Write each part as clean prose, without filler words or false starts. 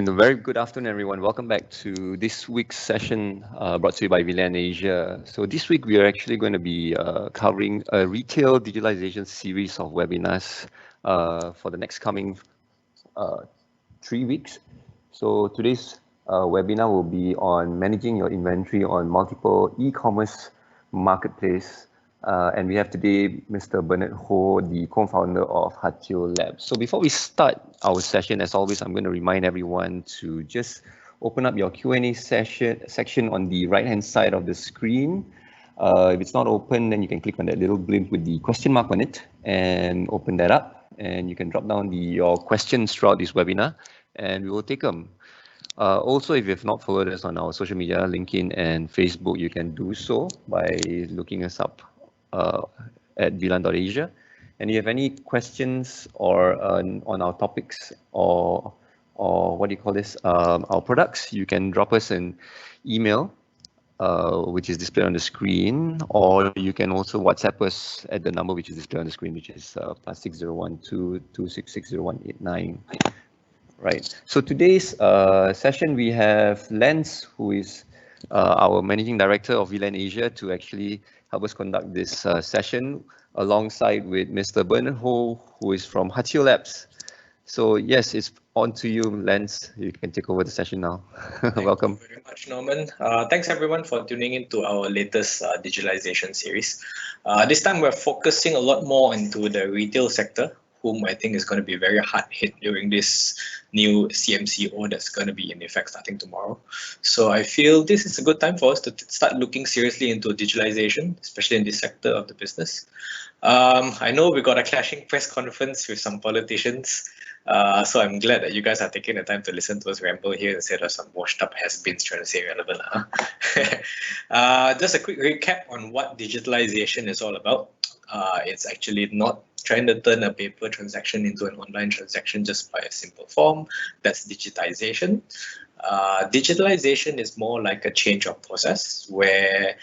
A very good afternoon, everyone. Welcome back to this week's session brought to you by VLAN Asia. So this week we are actually going to be covering a retail digitalization series of webinars for the next coming 3 weeks. So today's webinar will be on managing your inventory on multiple e-commerce marketplace. And we have today Mr. Bernard Ho, the co-founder of Hatio Labs. So before we start our session, as always, I'm going to remind everyone to just open up your Q&A section on the right-hand side of the screen. If it's not open, then you can click on that little blimp with the question mark on it and open that up. And you can drop down your questions throughout this webinar, and we will take them. Also, if you have not followed us on our social media, LinkedIn and Facebook, you can do so by looking us up at VLAN.asia. And if you have any questions or on our topics or what do you call this, our products, you can drop us an email, which is displayed on the screen, or you can also WhatsApp us at the number which is displayed on the screen, which is +6012 2660189. Right. So today's session, we have Lance, who is our Managing Director of VLAN Asia, to actually help us conduct this session, alongside with Mr. Bernard Ho, who is from Hatio Labs. So yes, it's on to you, Lance. You can take over the session now. Welcome. Thank you very much, Norman. Thanks everyone for tuning into our latest Digitalization series. This time we're focusing a lot more into the retail sector, whom I think is going to be very hard hit during this new CMCO that's going to be in effect starting tomorrow. So I feel this is a good time for us to start looking seriously into digitalization, especially in this sector of the business. I know we got a clashing press conference with some politicians, so I'm glad that you guys are taking the time to listen to us ramble here instead of some washed up has-beens trying to say relevant. Just a quick recap on what digitalization is all about. It's actually not trying to turn a paper transaction into an online transaction just by a simple form. That's digitization. Digitalization is more like a change of process where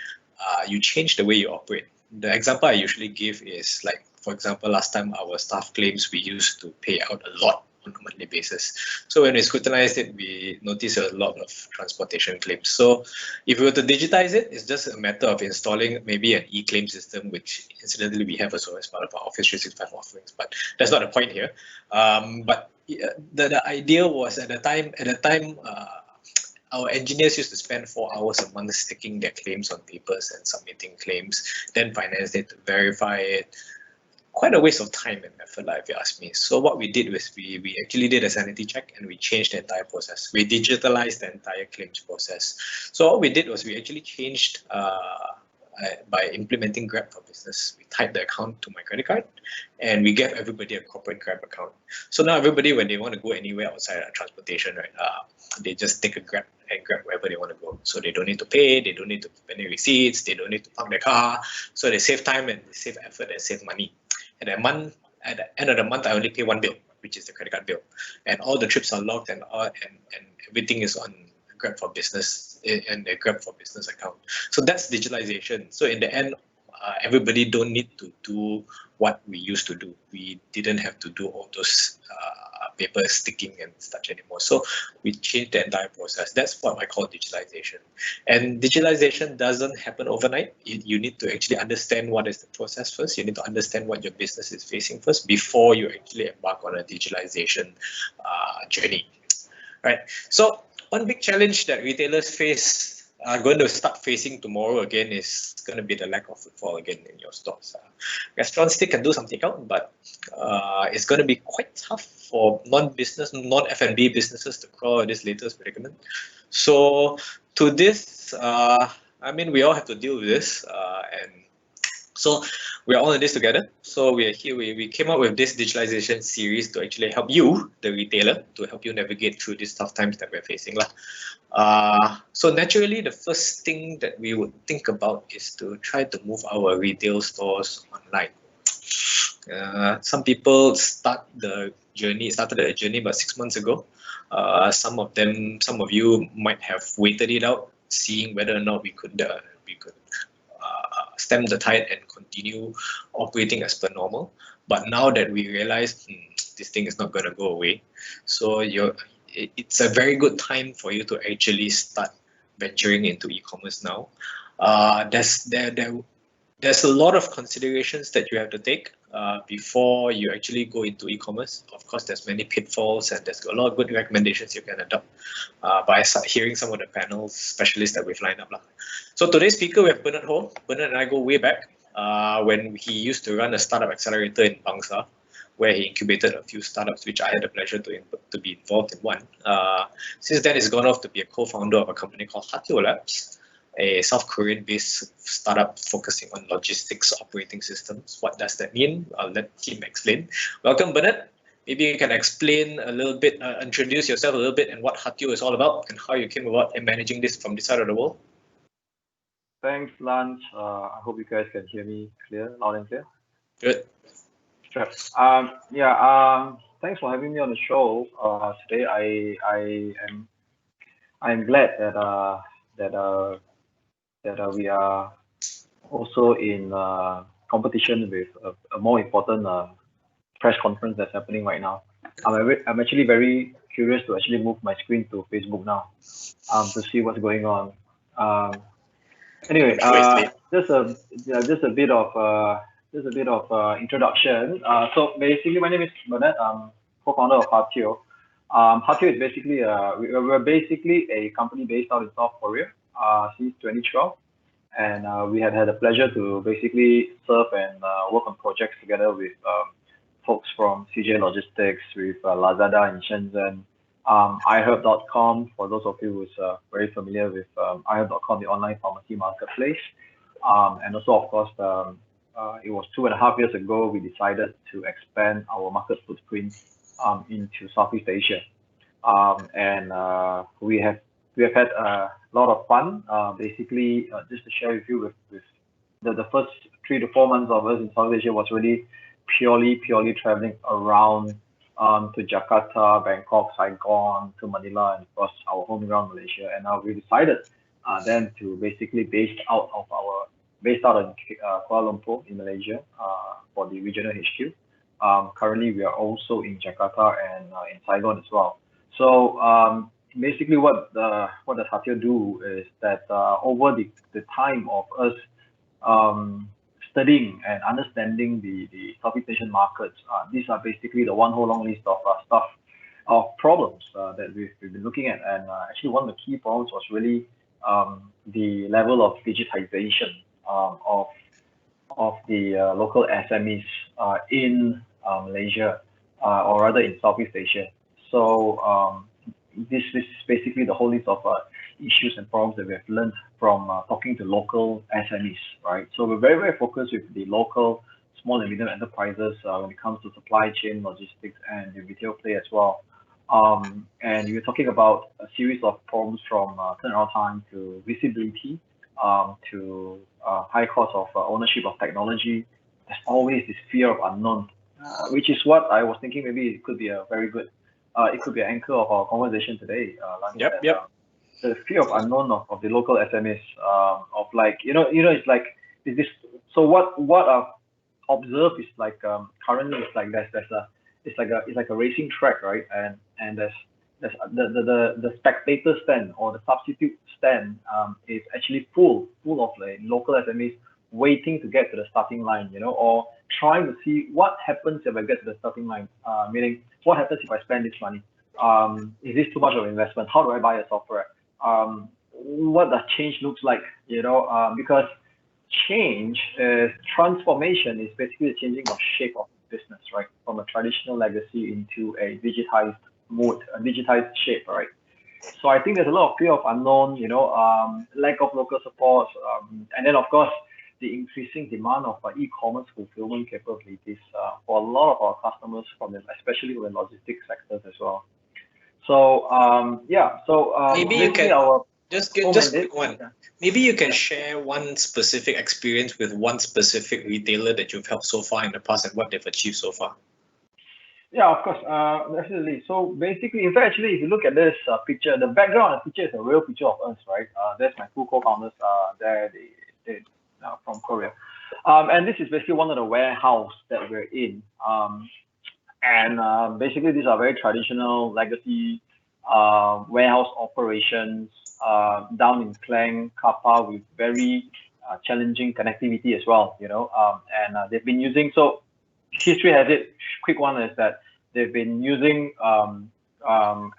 you change the way you operate. The example I usually give is like, for example, last time our staff claims, we used to pay out a lot on a monthly basis. So when we scrutinized it, we noticed a lot of transportation claims. So if we were to digitize it, it's just a matter of installing maybe an e-claim system, which incidentally we have also as part of our Office 365 offerings, but that's not the point here. But the idea was at the time, our engineers used to spend 4 hours a month sticking their claims on papers and submitting claims, then finance it, verify it. Quite a waste of time and effort, if you ask me. So what we did was we actually did a sanity check and we changed the entire process. We digitalized the entire claims process. So what we did was we actually changed by implementing Grab for Business. We typed the account to my credit card and we gave everybody a corporate Grab account. So now everybody, when they want to go anywhere outside of transportation, right, they just take a Grab and Grab wherever they want to go. So they don't need to pay, they don't need to keep any receipts, they don't need to park their car. So they save time and they save effort and save money. At the end of the month, I only pay one bill, which is the credit card bill, and all the trips are logged and everything is on Grab for Business and the Grab for Business account. So that's digitalization. So in the end, everybody don't need to do what we used to do. We didn't have to do all those paper sticking and such anymore. So we changed the entire process. That's what I call digitalization. And digitalization doesn't happen overnight. You need to actually understand what is the process first. You need to understand what your business is facing first before you actually embark on a digitalization journey. Right. So one big challenge that retailers face are going to start facing tomorrow again is going to be the lack of footfall again in your stores. Restaurants still can do some takeout, but it's going to be quite tough for non-F&B businesses to crawl this latest predicament. So to this, I mean, we all have to deal with this, and so we're all in this together. So we are here. We came up with this digitalization series to actually help you, the retailer, to help you navigate through these tough times that we're facing. So naturally, the first thing that we would think about is to try to move our retail stores online. Some people started the journey about 6 months ago. Some of you might have waited it out, seeing whether or not we could stem the tide and continue operating as per normal. But now that we realize this thing is not going to go away, so it's a very good time for you to actually start venturing into e-commerce now. There's a lot of considerations that you have to take before you actually go into e-commerce. Of course, there's many pitfalls and there's a lot of good recommendations you can adopt by hearing some of the panel specialists that we've lined up. So today's speaker, we have Bernard Ho. Bernard and I go way back when he used to run a startup accelerator in Bangsa, where he incubated a few startups, which I had the pleasure to be involved in one. Since then, he's gone off to be a co-founder of a company called Hatio Labs, a South Korean-based startup focusing on logistics operating systems. What does that mean? I'll let him explain. Welcome, Bernard. Maybe you can explain a little bit, introduce yourself a little bit and what Hatio is all about and how you came about in managing this from this side of the world. Thanks, Lance. I hope you guys can hear me loud and clear. Good. Sure. Thanks for having me on the show today. I'm glad that we are also in competition with a more important press conference that's happening right now. I'm actually very curious to actually move my screen to Facebook now to see what's going on. Anyway, just a bit of introduction. So basically, my name is Bernard. I'm co-founder of Hatio. Hatio is basically we're basically a company based out in South Korea since 2012, and we had the pleasure to basically serve and work on projects together with folks from CJ Logistics, with Lazada in Shenzhen, iHerb.com, for those of you who's very familiar with iHerb.com, the online pharmacy marketplace, and also of course it was 2.5 years ago we decided to expand our market footprint into Southeast Asia, and we have had a lot of fun. Basically, just to share with you, with the first 3 to 4 months of us in Southeast Asia was really purely traveling around to Jakarta, Bangkok, Saigon, to Manila, and of course our home ground, Malaysia. And now we decided then to basically based out in Kuala Lumpur in Malaysia for the regional HQ. Currently, we are also in Jakarta and in Saigon as well. So basically, what does Hatio do is that over the time of us studying and understanding the Southeast Asian markets, these are basically the one whole long list of problems that we've been looking at. And actually, one of the key problems was really the level of digitization of the local SMEs in Malaysia, or rather in Southeast Asia. So this is basically the whole list of issues and problems that we have learned from talking to local SMEs, right? So we're very focused with the local small and medium enterprises when it comes to supply chain, logistics, and the retail play as well. And we're talking about a series of problems from turnaround time to visibility, to high cost of ownership of technology. There's always this fear of unknown, which is what I was thinking maybe it could be a very good, it could be an anchor of our conversation today. Yep. The fear of unknown of the local SMEs, of like, it's like, is this, so what I've observed is like, currently it's like it's like a racing track, right? And there's the spectator stand or the substitute stand is actually full of like local SMEs waiting to get to the starting line, or trying to see what happens if I get to the starting line, meaning what happens if I spend this money? Is this too much of an investment? How do I buy a software? What does change looks like? Because transformation is basically the changing of shape of business, right? From a traditional legacy into a digitized mode, a digitized shape, right? So I think there's a lot of fear of unknown, lack of local support, and then of course the increasing demand of e-commerce fulfillment capabilities for a lot of our customers, especially from the logistics sectors as well. So maybe you can just quick one. Maybe you can share one specific experience with one specific retailer that you've helped so far in the past and what they've achieved so far. Yeah, of course, definitely. So basically, in fact, actually, if you look at this picture, the background of the picture is a real picture of us, right? That's my two co-founders there, they from Korea. And this is basically one of the warehouse that we're in. And basically, these are very traditional legacy warehouse operations down in Klang, Kappa with very challenging connectivity as well, and they've been using, so history has it, quick one is that they've been using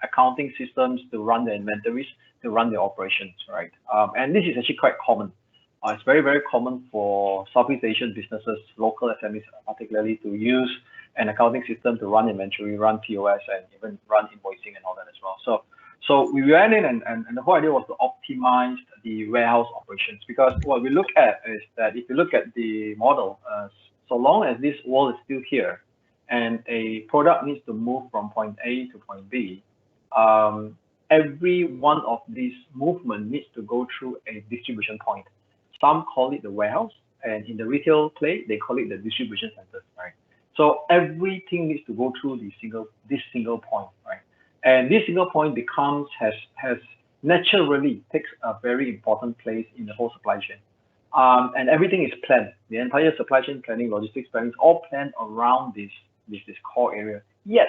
accounting systems to run their inventories, to run their operations, right? And this is actually quite common. It's very, very common for Southeast Asian businesses, local SMEs particularly, to use an accounting system to run inventory, run POS, and even run invoicing and all that as well. So we went in and the whole idea was to optimize the warehouse operations, because what we look at is that if you look at the model, so long as this wall is still here and a product needs to move from point A to point B, every one of these movement needs to go through a distribution point. Some call it the warehouse, and in the retail play, they call it the distribution center, right? So everything needs to go through this single point, right? And this single point has naturally takes a very important place in the whole supply chain. And everything is planned. The entire supply chain planning, logistics planning is all planned around this core area. Yet,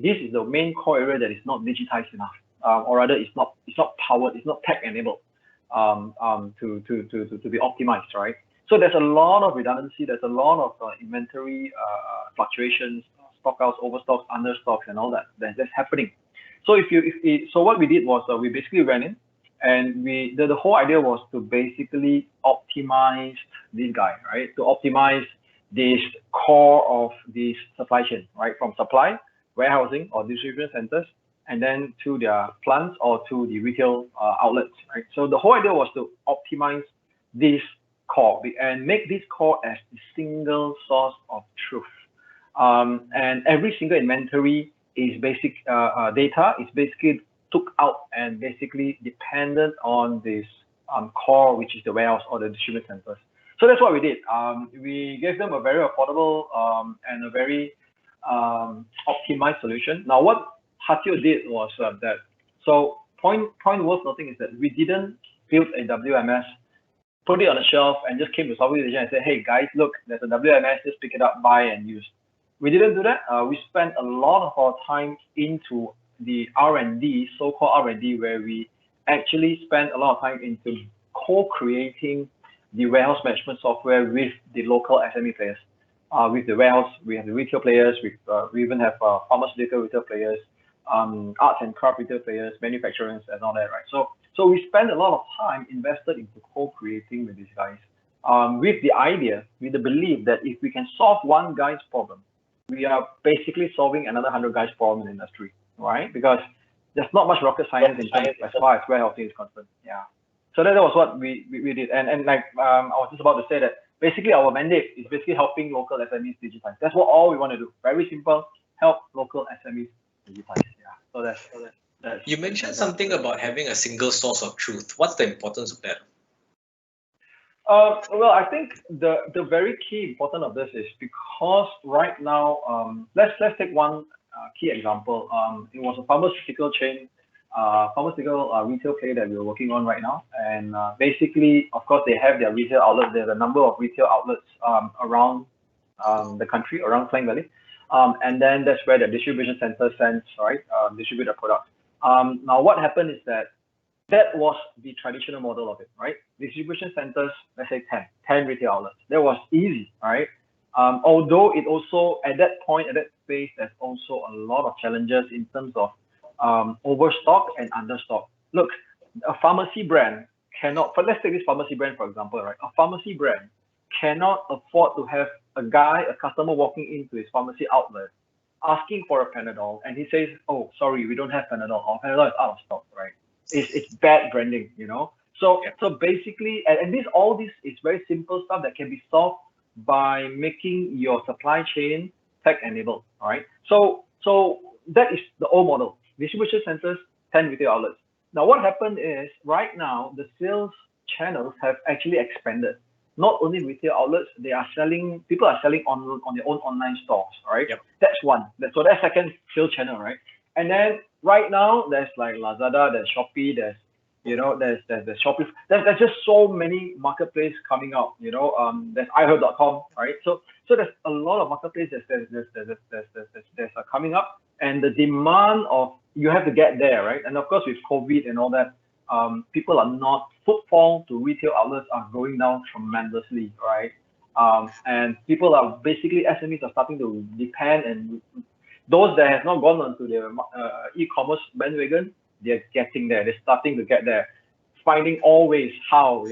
this is the main core area that is not digitized enough, or rather, it's not powered, it's not tech enabled to be optimized, right? So there's a lot of redundancy, there's a lot of inventory fluctuations, stockouts, overstocks, understocks, and all that's happening. So so what we did was we basically ran in, and the whole idea was to basically optimize this guy, right? To optimize this core of this supply chain, right? From supply, warehousing, or distribution centers, and then to their plants or to the retail outlets, right? So the whole idea was to optimize this core and make this core as the single source of truth. And every single inventory is basic data is basically took out and basically dependent on this core, which is the warehouse or the distribution centers. So that's what we did. We gave them a very affordable and a very optimized solution. Now, what Hatio did was that, so point worth noting is that we didn't build a WMS, put it on the shelf, and just came to Southeast Asia and said, hey guys, look, there's a WMS, just pick it up, buy and use. We didn't do that. We spent a lot of our time into the R&D, so-called R&D, where we actually spent a lot of time into co-creating the warehouse management software with the local SME players. With the warehouse, we have the retail players, we even have pharmaceutical retail players, arts and craft retail players, manufacturers, and all that, right? So we spend a lot of time invested into co-creating with these guys, with the idea, with the belief that if we can solve one guy's problem, we are basically solving another 100 guys' problem in the industry, right? Because there's not much rocket science in terms as far as warehousing is concerned. Yeah. So that was what we did, and like I was just about to say that basically our mandate is basically helping local SMEs digitize. That's what all we want to do. Very simple. Help local SMEs digitize. Yeah. So that's you mentioned something about having a single source of truth. What's the importance of that? Well, I think the very key important of this is because right now, let's take one key example. It was a pharmaceutical chain, pharmaceutical retail player that we're working on right now, and basically, of course, they have their retail outlets. There's a number of retail outlets around the country, around Klang Valley, and then that's where the distribution center sends, right, distribute the product. Now, what happened is that was the traditional model of it, right? Distribution centers, let's say 10 retail outlets. That was easy, right? Although it also, at that point, at that phase, there's also a lot of challenges in terms of overstock and understock. Look, a pharmacy brand cannot, but let's take this pharmacy brand, for example, right? A pharmacy brand cannot afford to have a customer walking into his pharmacy outlet asking for a Panadol, and he says, oh, sorry, we don't have Panadol, or Panadol is out of stock, right? It's bad branding, So basically, and all this is very simple stuff that can be solved by making your supply chain tech enabled, all right? So that is the old model. Distribution centers, 10 retail outlets. Now what happened is right now the sales channels have actually expanded. Not only retail outlets, people are selling on their own online stores, right? Yep. That's one. So that's second sales channel, right? And then right now there's like Lazada, there's Shopee, there's Shopee. There's just so many marketplaces coming out. There's iHerb.com, right? So there's a lot of marketplaces that's coming up, and the demand of you have to get there, right? And of course, with COVID and all that, people are not, footfall to retail outlets are going down tremendously, right? And people are basically, SMEs are starting to depend, and those that have not gone onto the e-commerce bandwagon, they're getting there. They're starting to get there, finding always how,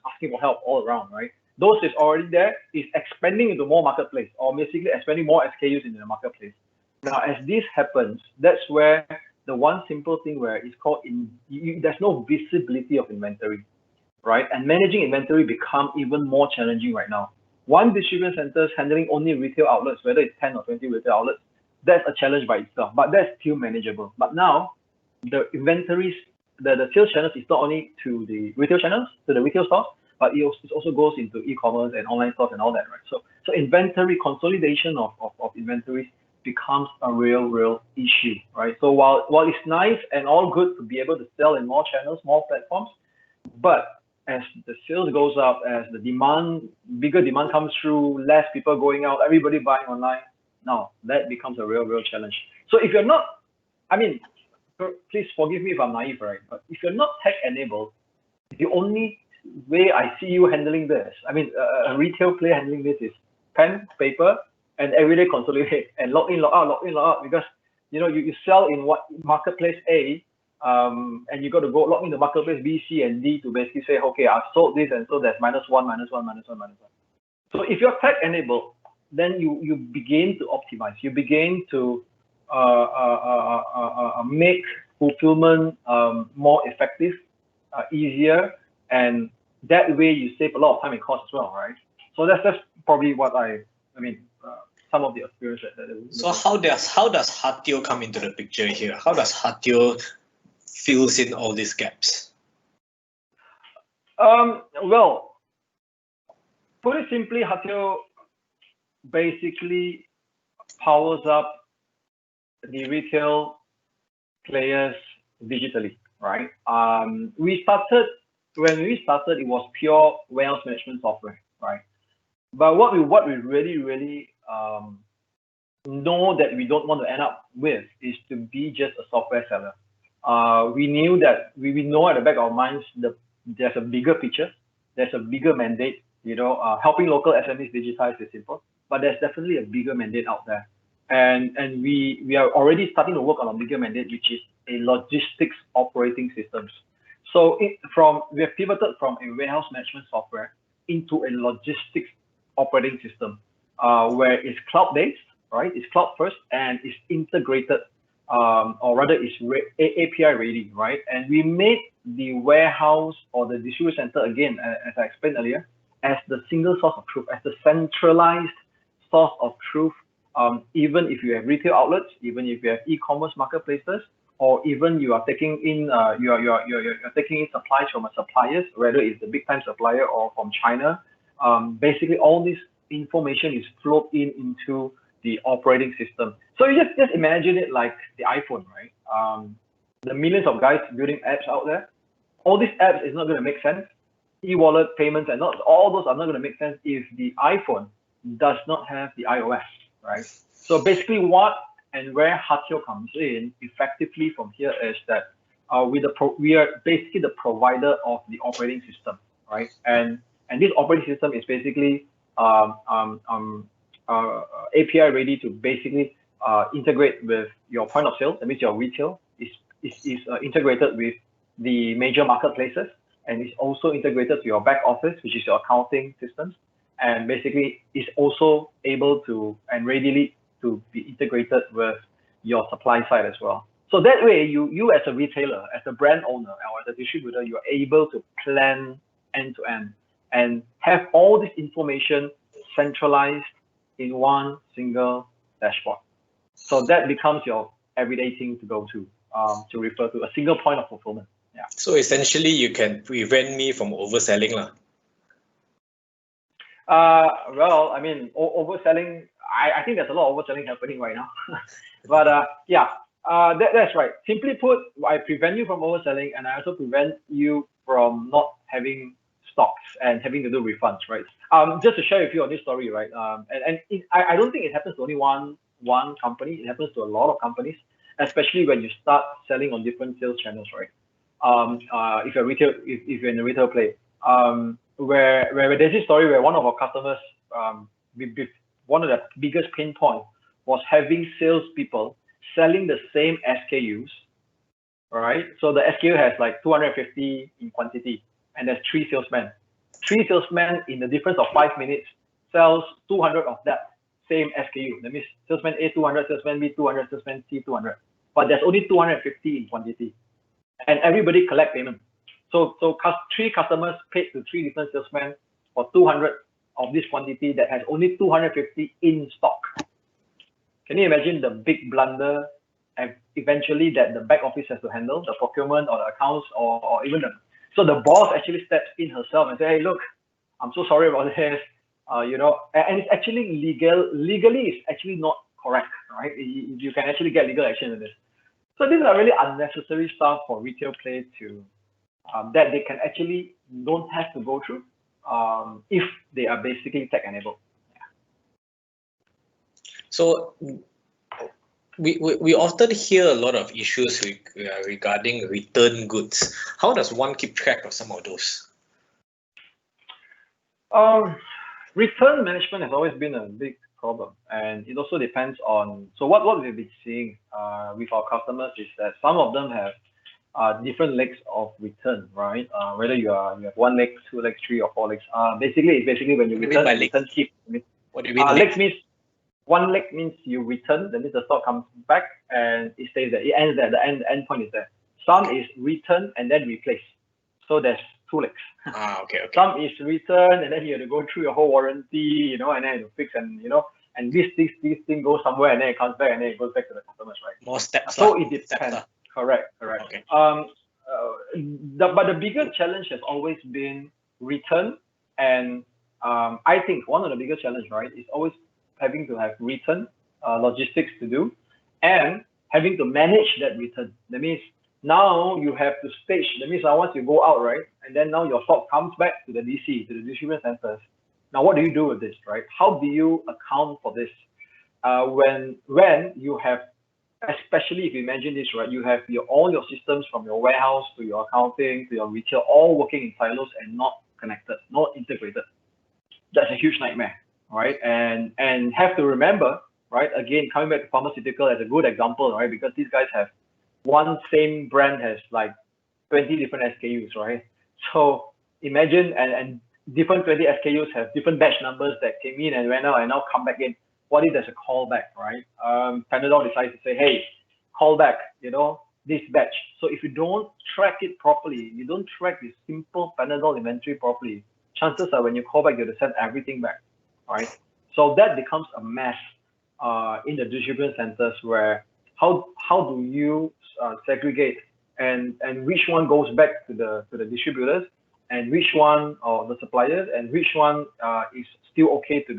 asking for help all around, right? Those is already there, is expanding into more marketplace, or basically expanding more SKUs into the marketplace. Now, as this happens, that's where the one simple thing where it's called, there's no visibility of inventory, right? And managing inventory become even more challenging right now. One distribution center is handling only retail outlets, whether it's 10 or 20 retail outlets, that's a challenge by itself, but that's still manageable. But now, the inventories, the sales channels is not only to the retail channels, to the retail stores, but it also goes into e-commerce and online stores and all that, right? So inventory consolidation of inventories becomes a real issue, right? So while it's nice and all good to be able to sell in more channels, more platforms, but as the sales goes up, as the bigger demand comes through, less people going out, everybody buying online, now that becomes a real challenge. So if you're not, I mean, please forgive me if I'm naive, right? But if you're not tech enabled, the only way I see you handling this, I mean, a retail player handling this is pen, paper, and everyday consolidate and log in, log out, because you sell in what marketplace A, and you got to go log into marketplace B, C, and D to basically say, okay, I've sold this, and so that's -1, -1. So if you're tech enabled, then you begin to optimize. You begin to make fulfillment more effective, easier, and that way you save a lot of time and cost as well, right? So that's probably what some of the experience that So how does Hatio come into the picture here? How does Hatio fills in all these gaps? Well, put it simply, Hatio basically powers up the retail players digitally, right? When we started, it was pure warehouse management software, right? But what we really know that we don't want to end up with is to be just a software seller. We knew that we know at the back of our minds there's a bigger picture, there's a bigger mandate. Helping local SMEs digitize is simple, but there's definitely a bigger mandate out there, and we are already starting to work on a bigger mandate, which is a logistics operating systems. So we have pivoted from a warehouse management software into a logistics operating system, where it's cloud-based, right? It's cloud first, and it's integrated, or rather it's API ready, right? And we made the warehouse or the distribution center, again, as I explained earlier, as the single source of truth, as the centralized source of truth. Even if you have retail outlets, even if you have e-commerce marketplaces, or even you are taking in you're taking in supplies from a suppliers, whether it's the big time supplier or from China, basically all this information is flowed into the operating system. So you just imagine it like the iPhone, right? The millions of guys building apps out there, all these apps is not going to make sense. E-wallet payments and not all those are not going to make sense if the iPhone does not have the iOS, right? So basically what and where Hatio comes in effectively from here is that we are basically the provider of the operating system, right? And this operating system is basically API ready to basically integrate with your point of sale. That means your retail is integrated with the major marketplaces, and it's also integrated to your back office, which is your accounting systems, and basically is also able to and readily to be integrated with your supply side as well. So that way, you as a retailer, as a brand owner, or as a distributor, you're able to plan end to end and have all this information centralized in one single dashboard. So that becomes your everyday thing to go to refer to a single point of fulfillment. Yeah. So essentially, you can prevent me from overselling, lah. Well, I mean, overselling. I think there's a lot of overselling happening right now. But yeah, that's right. Simply put, I prevent you from overselling, and I also prevent you from not having stocks and having to do refunds, right? Just to share with you on this story, right? I don't think it happens to only one company. It happens to a lot of companies. especially when you start selling on different sales channels, right? If you're retail, if you're in a retail play, where there's this story where one of our customers, one of the biggest pain points was having salespeople selling the same SKUs, right? So the SKU has like 250 in quantity, and there's 3 salesmen. 3 salesmen in the difference of 5 minutes sells 200 of that same SKU. That means salesman A 200, salesman B 200, salesman C 200. But there's only 250 in quantity, and everybody collect payment. So 3 customers paid to 3 different salesmen for 200 of this quantity that has only 250 in stock. Can you imagine the big blunder and eventually that the back office has to handle, the procurement or the accounts or even the, so the boss actually steps in herself and say, hey, look, I'm so sorry about this, you know, and it's actually legally it's actually not correct, right? You can actually get legal action in this. So these are really unnecessary stuff for retail play to, that they can actually don't have to go through if they are basically tech enabled. So we often hear a lot of issues regarding return goods. How does one keep track of some of those? Return management has always been a big problem, and it also depends on, so what we've been seeing with our customers is that some of them have different legs of return, right? Whether you have 1 leg, 2 legs, 3 or 4 legs. Basically when you return, return keep. What do you mean? Legs means 1 leg means you return, that means the stock comes back and it stays there. It ends there. The end point is there. Some is return and then replace. So there's 2 legs. Okay. Some is return and then you have to go through your whole warranty, you know, and then you fix and you know, and this thing goes somewhere and then it comes back and then it goes back to the customers, right? More steps. So it depends. Correct. Okay. But the bigger challenge has always been return, and I think one of the biggest challenges, right, is always having to have return logistics to do, and having to manage that return. That means now you have to stage. That means once you go out, right, and then now your stock comes back to the DC, to the distribution centers. Now what do you do with this, right? How do you account for this when you have, especially if you imagine this, right, you have all your systems from your warehouse to your accounting to your retail all working in silos and not connected, not integrated. That's a huge nightmare, right? And have to remember, right, again, coming back to pharmaceutical as a good example, right, because these guys have one same brand has like 20 different SKUs, right? So imagine, and different 20 SKUs have different batch numbers that came in and went out and now come back in. What if there's a callback, right? Panadol decides to say, hey, call back, you know, this batch. So if you don't track it properly, you don't track this simple Panadol inventory properly, chances are when you call back, you have to send everything back, right? So that becomes a mess in the distribution centers where how do you segregate and which one goes back to the distributors and which one or the suppliers and which one is still okay to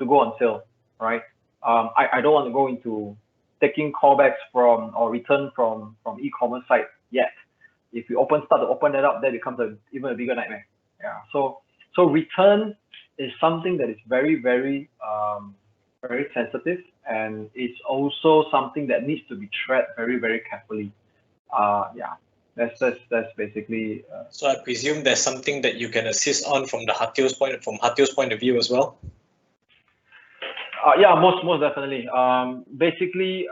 go on sale, right? I don't want to go into taking callbacks from or return from e-commerce site yet. If you start to open that up, that becomes even a bigger nightmare. Yeah. So return is something that is very, very very sensitive, and it's also something that needs to be treated very, very carefully. Yeah. That's basically. So I presume there's something that you can assist on from Hatio's point of view as well. Yeah, most definitely. Basically,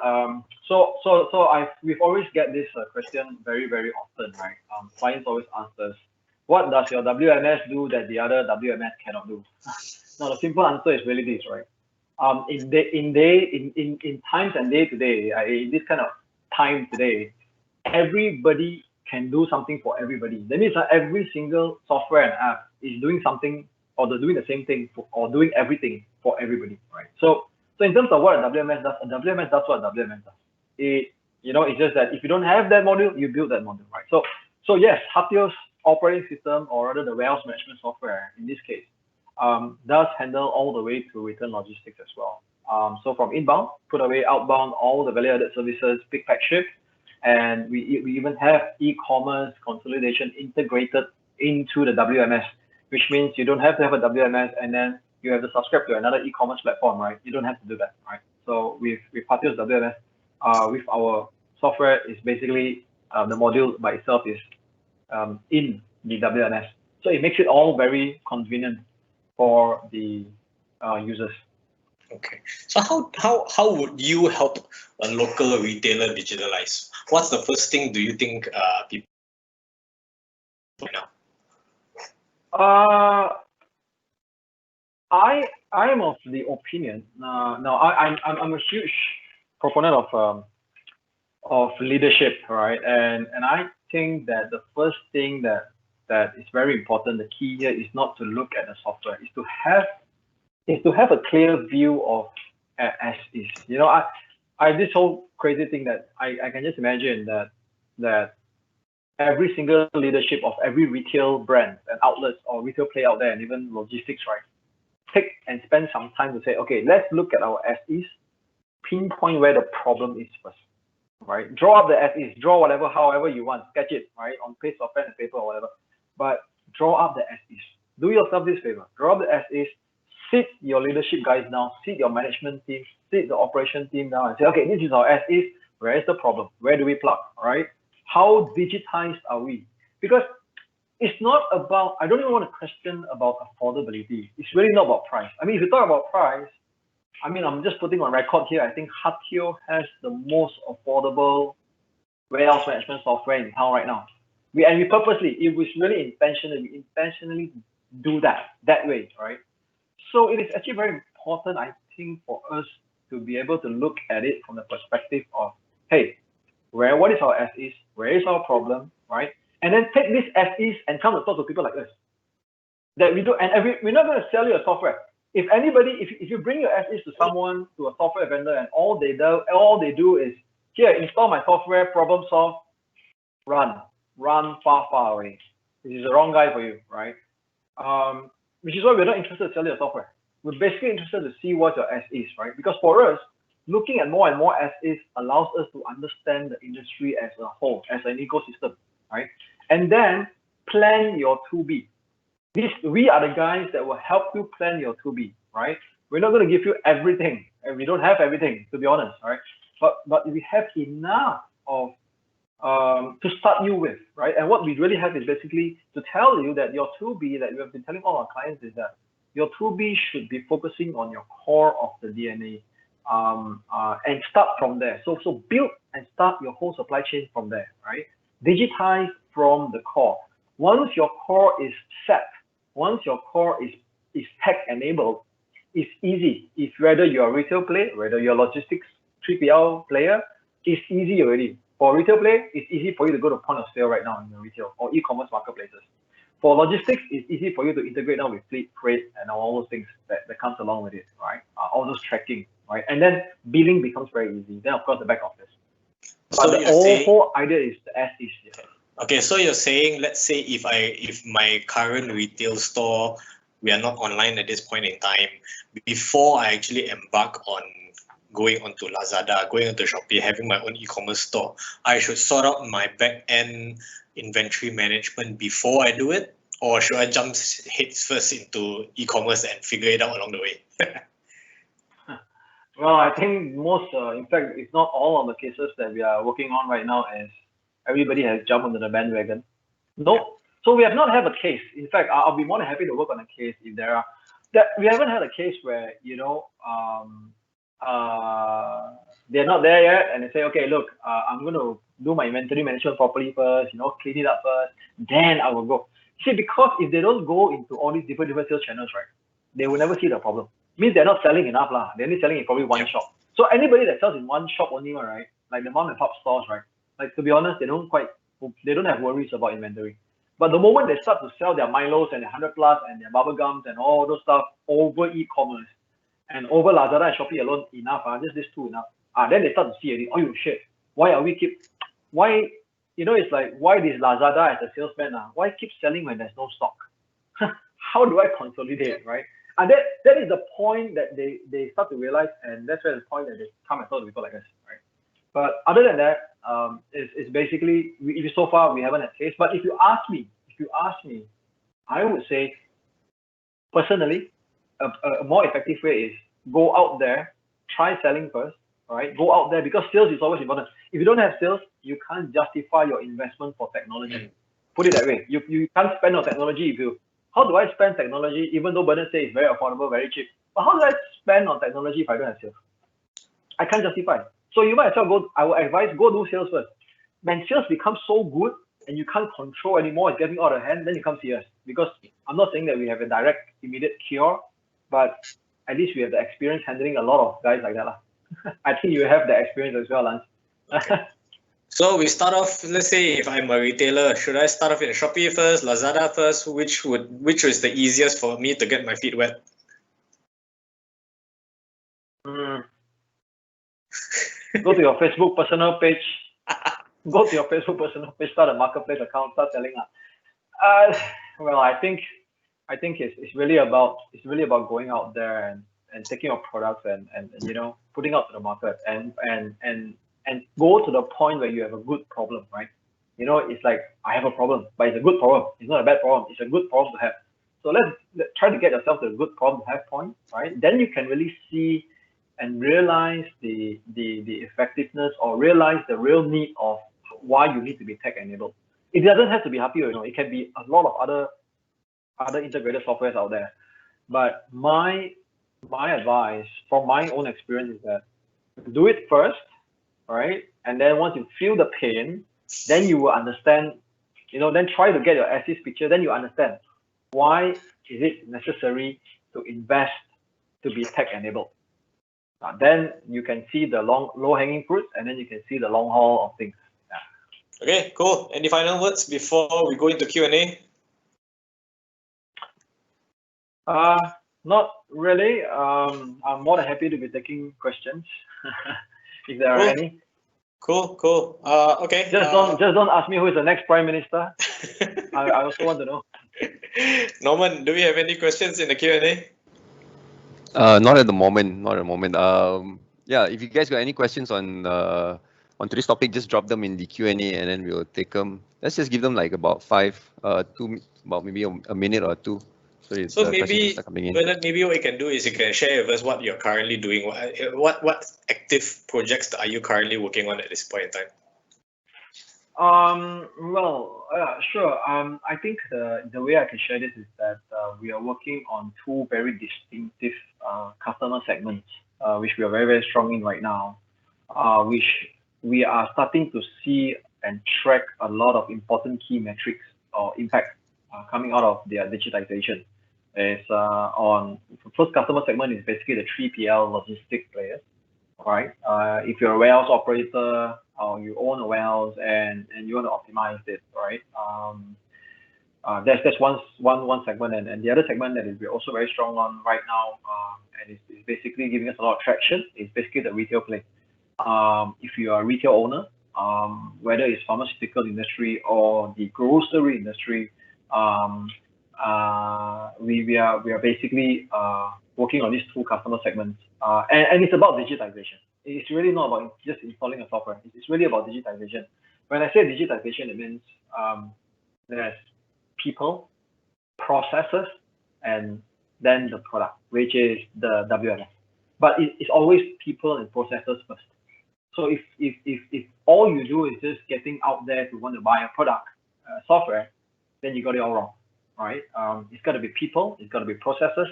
we've always get this question very, very often, right? Clients always ask us, what does your WMS do that the other WMS cannot do? Now the simple answer is really this, right? In times and day to day, in this kind of time today, everybody can do something for everybody. That means every single software and app is doing something, or they're doing the same thing or doing everything for everybody, right? So in terms of what a WMS does, what a WMS does. It's just that if you don't have that module, you build that module, right? So yes, Hatio's operating system, or rather the warehouse management software in this case, does handle all the way to return logistics as well. So from inbound, put away, outbound, all the value-added services, pick, pack, ship, and we even have e-commerce consolidation integrated into the WMS, which means you don't have to have a WMS and then you have to subscribe to another e-commerce platform, right? You don't have to do that, right? So with Hatio's WMS, with our software is basically the module by itself is in the WMS. So it makes it all very convenient for the users. Okay. So how would you help a local retailer digitalize? What's the first thing do you think people right now? I am of the opinion. Now I'm a huge proponent of leadership, right? And I think that the first thing that is very important, the key here is not to look at the software, is to have a clear view of as is. You know, I this whole crazy thing that I can just imagine that every single leadership of every retail brand and outlets or retail player out there, and even logistics, right, take and spend some time to say, okay, let's look at our as is, pinpoint where the problem is first, right? Draw up the as is, draw whatever, however you want, sketch it, right, on paste or pen and paper or whatever, but draw up the as is. Do yourself this favor, draw up the as is, sit your leadership guys down, sit your management team, sit the operation team down and say, okay, this is our as is, where is the problem? Where do we plug, right? How digitized are we? Because it's not about, I don't even want to question about affordability. It's really not about price. I mean, if you talk about price, I mean, I'm just putting on record here. I think Hatio has the most affordable warehouse management software in town right now. We purposely, it was really intentional. We intentionally do that way, right? So it is actually very important, I think, for us to be able to look at it from the perspective of, hey, what is our as is? Where is our problem, right? And then take this as is and come to talk to people like us. That we do, and we're not going to sell you a software. If anybody, if you bring your as is to someone, to a software vendor, and all they do is, here, install my software, problem solve, run far away. This is the wrong guy for you, right? Which is why we're not interested in selling your software. We're basically interested to see what your as is, right? Because for us, looking at more and more as is allows us to understand the industry as a whole, as an ecosystem, right? And then plan your 2B. We are the guys that will help you plan your 2B, right? We're not going to give you everything, and we don't have everything, to be honest, right? But we have enough of to start you with, right? And what we really have is basically to tell you that your 2B, that we have been telling all our clients, is that your 2B should be focusing on your core of the DNA, and start from there. So build and start your whole supply chain from there, right? Digitize from the core. Once your core is set, once your core is tech enabled, it's easy. If whether you're a retail player, whether you're a logistics 3PL player, it's easy already. For a retail player, it's easy for you to go to point of sale right now in your retail or e-commerce marketplaces. For logistics, it's easy for you to integrate now with fleet, freight, and all those things that comes along with it, right? All those tracking, right? And then billing becomes very easy. Then of course the back office. But So the whole idea is the as is. Yeah. Okay, so you're saying, let's say if my current retail store, we are not online at this point in time, before I actually embark on going onto Lazada, going onto Shopee, having my own e-commerce store, I should sort out my back-end inventory management before I do it? Or should I jump heads first into e-commerce and figure it out along the way? Well, I think most, in fact, if not all of the cases that we are working on right now is everybody has jumped onto the bandwagon. No, so we have not had a case. In fact, I'll be more than happy to work on a case if there are. That we haven't had a case where they're not there yet, and they say, okay, look, I'm going to do my inventory management properly first, clean it up first, then I will go. See, because if they don't go into all these different sales channels, right, they will never see the problem. Means they're not selling enough lah. They're only selling in probably one shop. So anybody that sells in one shop only, right, like the mom and pop stores, right, like to be honest, they don't have worries about inventory. But the moment they start to sell their Milos and their 100 plus and their bubble gums and all those stuff over e-commerce and over Lazada and Shopee alone enough, just these two enough. Then they start to see it. Oh shit, it's like, why this Lazada as a salesman, why keep selling when there's no stock? How do I consolidate, right? And that is the point that they start to realize, and that's where the point that they come and talk to people like us, right? But other than that, it's basically, so far we haven't had a case. But if you ask me, I would say, personally, a more effective way is go out there, try selling first, right? Go out there, because sales is always important. If you don't have sales, you can't justify your investment for technology. Put it that way. You can't spend on technology if you, how do I spend technology, even though Bernard says it's very affordable, very cheap, but how do I spend on technology if I don't have sales? I can't justify. So you might as well go, I would advise, go do sales first. When sales becomes so good and you can't control anymore, it's getting out of hand, then you come see us. Because I'm not saying that we have a direct, immediate cure, but at least we have the experience handling a lot of guys like that. I think you have the experience as well, Lance. Okay. So we start off, let's say if I'm a retailer, should I start off in Shopee first, Lazada first? Which is the easiest for me to get my feet wet? Go to your Facebook personal page. Go to your Facebook personal page, start a marketplace account, start selling. Well, I think it's really about going out there and taking your products and you know, putting out to the market and go to the point where you have a good problem, right? You know, it's like, I have a problem, but it's a good problem. It's not a bad problem. It's a good problem to have. So let's try to get yourself to a good problem to have point, right? Then you can really see and realize the effectiveness, or realize the real need of why you need to be tech enabled. It doesn't have to be Hapio, you know, it can be a lot of other integrated softwares out there. But my advice from my own experience is that do it first, right? And then once you feel the pain, then you will understand, you know, then try to get your as is picture, then you understand why is it necessary to invest to be tech enabled. Then you can see the low hanging fruits, and then you can see the long haul of things. Yeah. Okay, cool. Any final words before we go into Q&A? Not really. I'm more than happy to be taking questions if there are any. Cool. Okay. Just don't ask me who is the next Prime Minister. I also want to know. Norman, do we have any questions in the Q&A? Not at the moment. Yeah, if you guys got any questions on today's topic, just drop them in the Q&A and then we'll take them. Let's just give them like about maybe a minute or two. So maybe, Bernard, maybe what you can do is you can share with us what you're currently doing. What active projects are you currently working on at this point in time? Sure. I think the way I can share this is that we are working on two very distinctive customer segments, which we are very, very strong in right now, which we are starting to see and track a lot of important key metrics or impact coming out of their digitization. Is on the first customer segment is basically the 3PL logistic players. All right. If you're a warehouse operator or you own a warehouse and you want to optimize it, right? That's one segment, and the other segment that is we're also very strong on right now, and it's basically giving us a lot of traction. Is basically the retail play. If you are a retail owner, whether it's pharmaceutical industry or the grocery industry, we are basically working on these two customer segments, and it's about digitization. It's really not about just installing a software. It's really about digitization. When I say digitization, it means there's people, processes, and then the product, which is the WMS. But it's always people and processes first. So if all you do is just getting out there to want to buy a product, software, then you got it all wrong. Right? It's got to be people, it's got to be processes,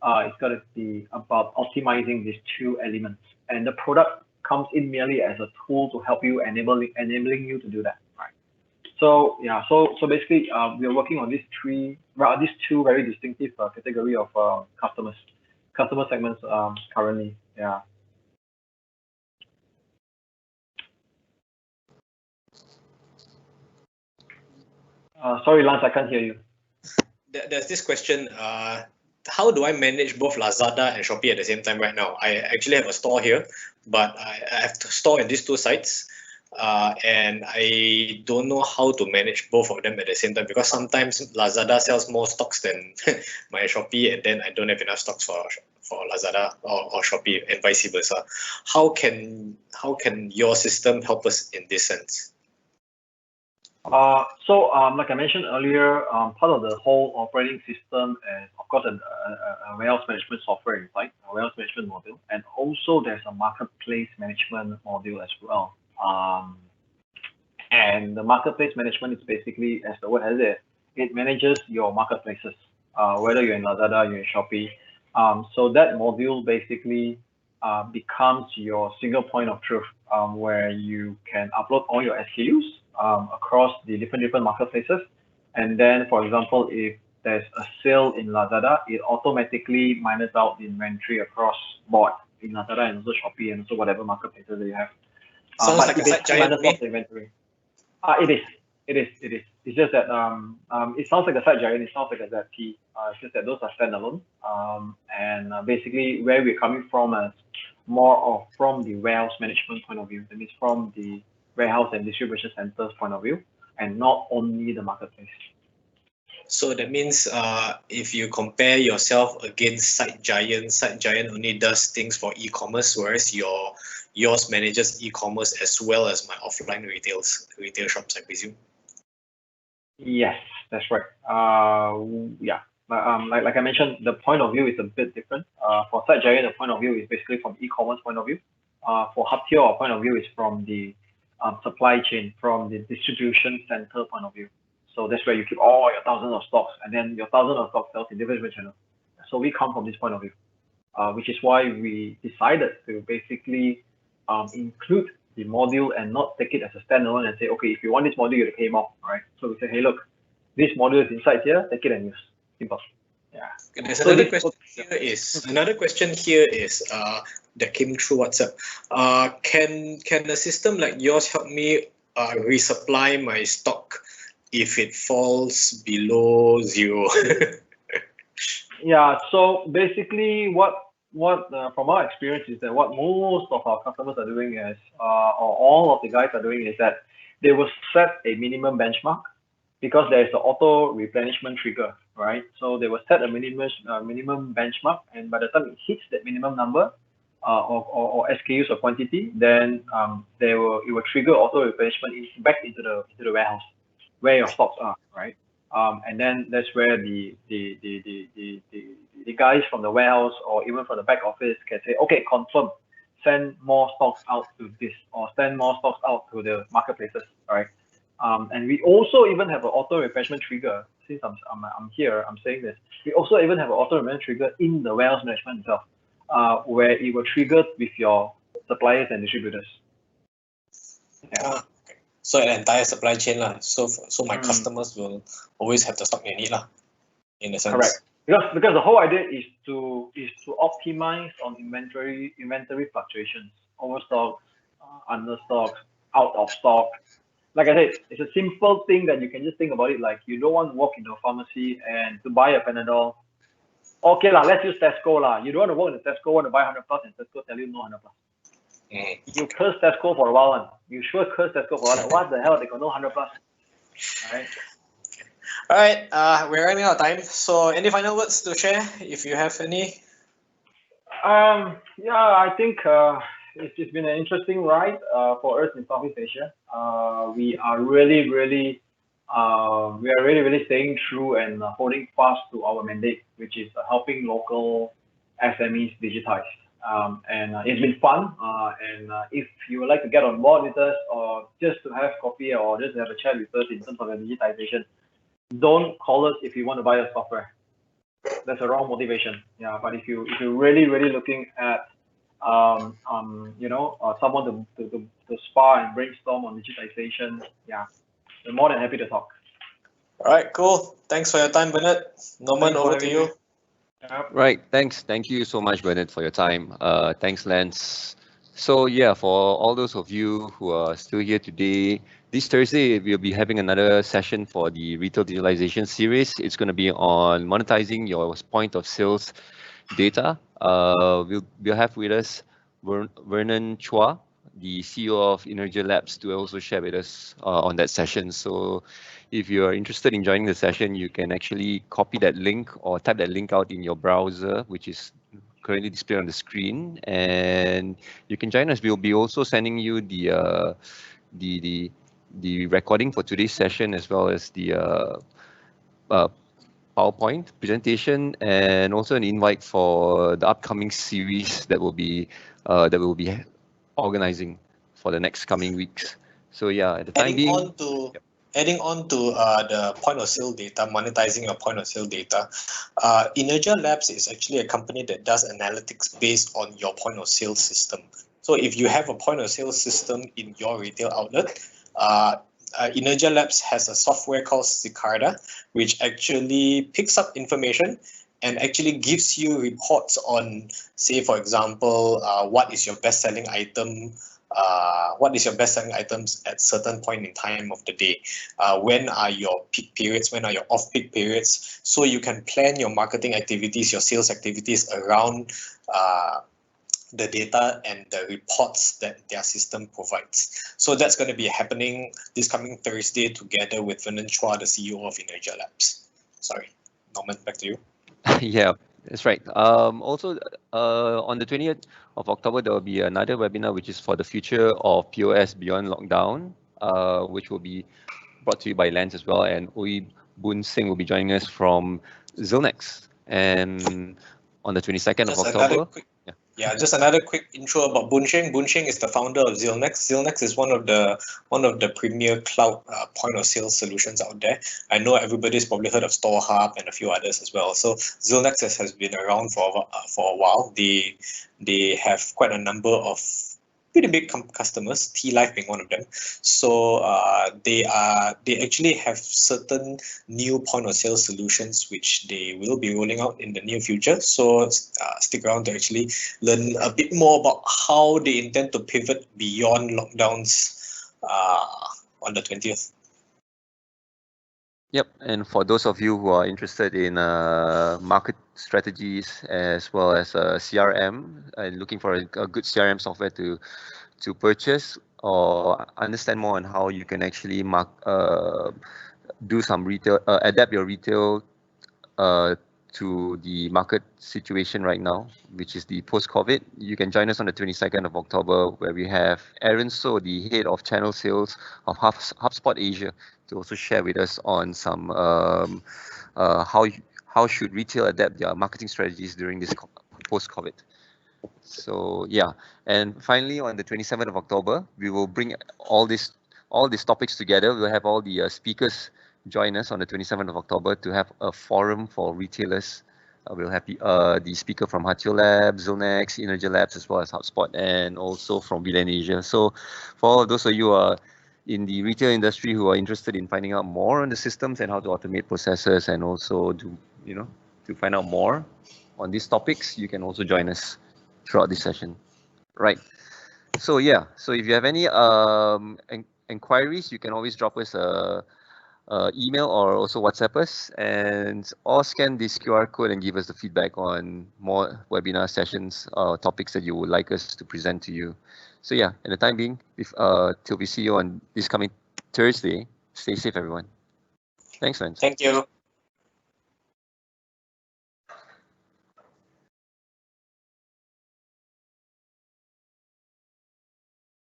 it's got to be about optimizing these two elements, and the product comes in merely as a tool to help you, enabling you to do that. Right? So yeah, so basically we are working on these two very distinctive category of customer segments currently. Yeah. Sorry, Lance, I can't hear you. There's this question, how do I manage both Lazada and Shopee at the same time right now? I actually have a store here, but I have to store in these two sites, and I don't know how to manage both of them at the same time, because sometimes Lazada sells more stocks than my Shopee, and then I don't have enough stocks for Lazada or Shopee, and vice versa. How can your system help us in this sense? Like I mentioned earlier, part of the whole operating system is, of course, a warehouse management software inside, a warehouse management module, and also there's a marketplace management module as well. And the marketplace management is basically, as the word has it, it manages your marketplaces, whether you're in Lazada, you're in Shopee. So that module basically becomes your single point of truth, where you can upload all your SKUs across the different marketplaces. And then, for example, if there's a sale in Lazada, it automatically minus out the inventory across board in Lazada and also Shopee and also whatever marketplaces that you have. Sounds but like it a site giant to me. the inventory. It is. It's just that it sounds like a site giant. It sounds like a ZP. It's just that those are standalone. And basically, where we're coming from is more of from the warehouse management point of view. That means from the warehouse and distribution centers point of view, and not only the marketplace. So that means if you compare yourself against site giant only does things for e-commerce, whereas yours manages e-commerce as well as my offline retail shops, I presume. Yes, that's right. Yeah. Like I mentioned, the point of view is a bit different. For site giant, the point of view is basically from e-commerce point of view. For Hubtier, our point of view is from the supply chain, from the distribution center point of view. So that's where you keep all your thousands of stocks, and then your thousands of stocks sells in different channels. So we come from this point of view, which is why we decided to basically include the module and not take it as a standalone and say, okay, if you want this module, you have to pay more, right? So we say, hey, look, this module is inside here, take it and use. Simple. Yeah. There's another question here is that came through WhatsApp. Can a system like yours help me resupply my stock if it falls below 0? Yeah. So basically, what from our experience is that what most of our customers are doing is, or all of the guys are doing is that they will set a minimum benchmark, because there is an auto replenishment trigger, right? So they will set a minimum benchmark, and by the time it hits that minimum number or SKUs or quantity, then it will trigger auto replenishment back into the warehouse where your stocks are, right? And then that's where the guys from the warehouse or even from the back office can say, okay, confirm, send more stocks out to this, or send more stocks out to the marketplaces, right? And we also even have an auto replenishment trigger. Since I'm here, I'm saying this. We also even have an auto replenishment trigger in the warehouse management itself, where it will trigger with your suppliers and distributors. Yeah. So an entire supply chain lah. So my customers will always have the stock they need lah, in a sense. Correct. Because the whole idea is to optimize on inventory fluctuations, overstock, understock, out of stock. Like I said, it's a simple thing that you can just think about it. Like, you don't want to walk into a pharmacy and to buy a Panadol. Okay lah, let's use Tesco lah. You don't want to walk into Tesco, want to buy 100 plus, and Tesco tell you no 100 plus. You curse Tesco for a while, you sure curse Tesco for a while. What the hell? They got no 100 plus. All right. We're running out of time. So any final words to share, if you have any? Yeah, I think it's been an interesting ride for us in Southeast Asia. We are really staying true and holding fast to our mandate, which is helping local SMEs digitize. And it's been fun. And if you would like to get on board with us, or just to have coffee, or just to have a chat with us in terms of the digitization, don't call us if you want to buy a software. That's a wrong motivation. Yeah, but if you're really looking at someone to spar and brainstorm on digitization, yeah, we're more than happy to talk. All right, cool. Thanks for your time, Bernard. Norman, over to you. Right, thanks. Thank you so much, Bernard, for your time. Thanks, Lance. So yeah, for all those of you who are still here today, this Thursday we'll be having another session for the Retail Digitalization Series. It's going to be on monetizing your point of sales data. We'll have with us Vernon Chua, the CEO of Energy Labs, to also share with us on that session. So if you're interested in joining the session, you can actually copy that link or type that link out in your browser, which is currently displayed on the screen, and you can join us. We'll be also sending you the the recording for today's session, as well as the PowerPoint presentation, and also an invite for the upcoming series that we'll be organizing for the next coming weeks. So yeah, at the time being, adding on to the point of sale data, monetizing your point of sale data, Energia Labs is actually a company that does analytics based on your point of sale system. So if you have a point of sale system in your retail outlet, Energia Labs has a software called Sicarda, which actually picks up information and actually gives you reports on, say, for example, what is your best-selling item, what is your best-selling items at certain point in time of the day, when are your peak periods, when are your off-peak periods, so you can plan your marketing activities, your sales activities around the data and the reports that their system provides. So that's going to be happening this coming Thursday together with Vernon Chua, the CEO of Energia Labs. Sorry, Norman, back to you. Yeah, that's right. Also, on the 20th of October, there will be another webinar, which is for the future of POS beyond lockdown, which will be brought to you by Lance as well. And Oi Boon Singh will be joining us from Zilnex. And on the 22nd of October. Just another quick intro about Boon Singh. Boon Singh is the founder of Zilnex. Zilnex is one of the premier cloud point of sale solutions out there. I know everybody's probably heard of StoreHub and a few others as well. So Zilnex has been around for a while. They have quite a number of pretty big customers, T-Life being one of them. So they actually have certain new point of sale solutions which they will be rolling out in the near future. So stick around to actually learn a bit more about how they intend to pivot beyond lockdowns on the 20th. Yep, and for those of you who are interested in market strategies as well as CRM and looking for a good CRM software to purchase or understand more on how you can actually do some retail, adapt your retail to the market situation right now, which is the post-COVID, you can join us on the 22nd of October, where we have Aaron So, the head of channel sales of HubSpot Asia, to also share with us on some how should retail adapt their marketing strategies during this post-COVID. So yeah, and finally on the 27th of October, we will bring all these topics together. We'll have all the speakers join us on the 27th of October to have a forum for retailers. We'll have the speaker from Hatio Labs, Zilnex, Energia Labs, as well as HubSpot, and also from VLAN Asia. So for all of those of you who are in the retail industry who are interested in finding out more on the systems and how to automate processes, and also to find out more on these topics, you can also join us throughout this session. Right. So yeah, so if you have any inquiries, you can always drop us a email or also WhatsApp us, or scan this QR code and give us the feedback on more webinar sessions or topics that you would like us to present to you. So yeah, in the time being, till we see you on this coming Thursday, stay safe, everyone. Thanks, Lance. Thank you.